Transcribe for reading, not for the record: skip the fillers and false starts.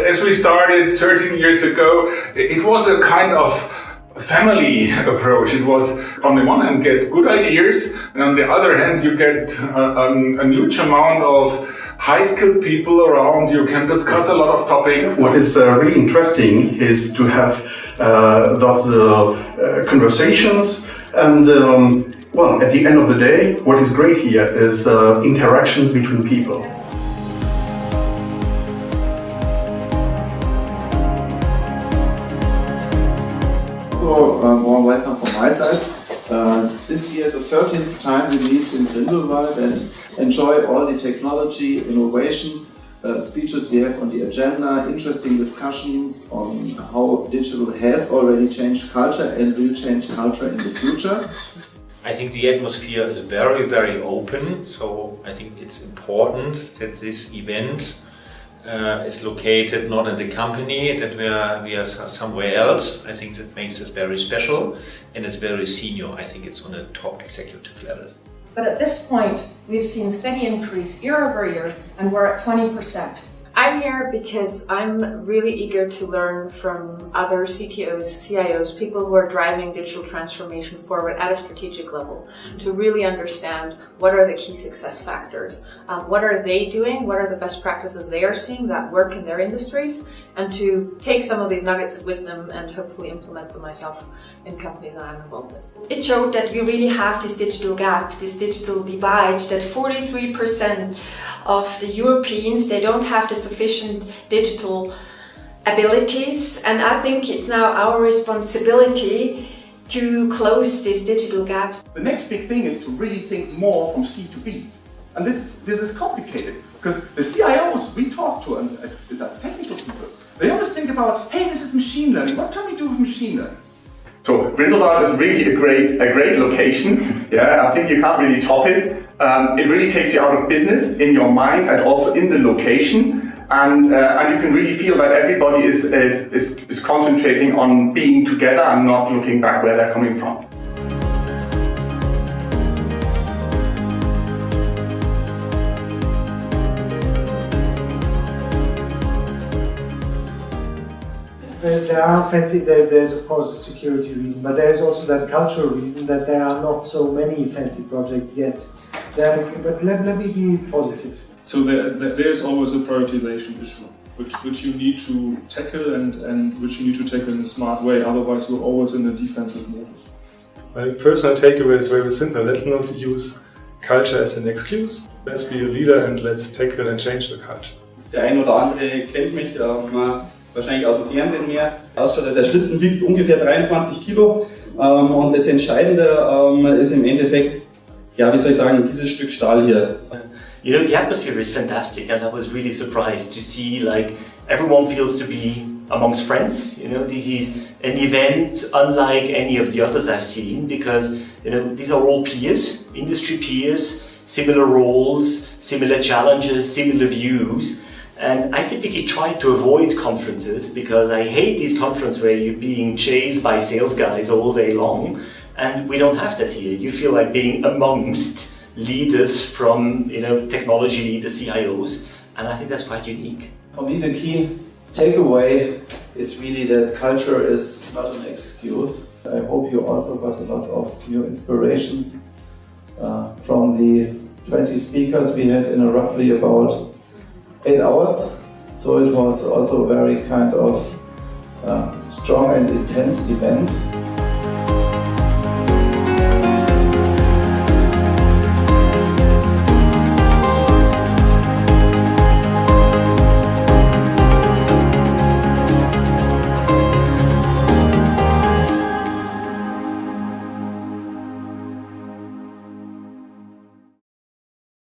as we started 13 years ago, it was a kind of family approach. It was, on the one hand, get good ideas, and on the other hand, you get a huge amount of high-skilled people around. You can discuss a lot of topics. What is really interesting is to have those conversations, and well, at the end of the day, what is great here is interactions between people. Warm welcome from my side. This year, the 13th time we meet in Grindelwald and enjoy all the technology, innovation, speeches we have on the agenda, interesting discussions on how digital has already changed culture and will change culture in the future. I think the atmosphere is very, very open, so I think it's important that this event is located not in the company, that we are somewhere else. I think that makes it very special, and it's very senior. I think it's on a top executive level. But at this point, we've seen steady increase year over year, and we're at 20%. I'm here because I'm really eager to learn from other CTOs, CIOs, people who are driving digital transformation forward at a strategic level, to really understand what are the key success factors, what are they doing, what are the best practices they are seeing that work in their industries, and to take some of these nuggets of wisdom and hopefully implement them myself in companies that I'm involved in. It showed that we really have this digital gap, this digital divide, that 43% of the Europeans, they don't have the sufficient digital abilities, and I think it's now our responsibility to close these digital gaps. The next big thing is to really think more from C to B. And this is complicated, because the CIOs we talk to, and these are technical people, they always think about, hey, this is machine learning, what can we do with machine learning? So Grindelwald is really a great location. Yeah, I think you can't really top it. It really takes you out of business in your mind and also in the location, and you can really feel that everybody is concentrating on being together and not looking back where they're coming from. There are fancy, there's of course a security reason, but there is also that cultural reason that there are not so many fancy projects yet. But let me be positive. So there's always a prioritization issue, which you need to tackle and which you need to tackle in a smart way, otherwise we're always in a defensive mode. My personal takeaway is very simple. Let's not use culture as an excuse. Let's be a leader and let's tackle and change the culture. Der ein oder andere kennt mich, wahrscheinlich aus dem Fernsehen mehr. Der Schlitten wiegt ungefähr 23 Kilo und das Entscheidende ist im Endeffekt, ja, wie soll ich sagen, dieses Stück Stahl hier. You know, the atmosphere is fantastic, and I was really surprised to see like everyone feels to be amongst friends. You know, this is an event unlike any of the others I've seen, because you know these are all peers, industry peers, similar roles, similar challenges, similar views. And I typically try to avoid conferences because I hate these conferences where you're being chased by sales guys all day long, and we don't have that here. You feel like being amongst leaders from, you know, technology leaders, CIOs, and I think that's quite unique. For me, the key takeaway is really that culture is not an excuse. I hope you also got a lot of new inspirations from the 20 speakers we had in roughly about 8 hours. So it was also a very kind of strong and intense event.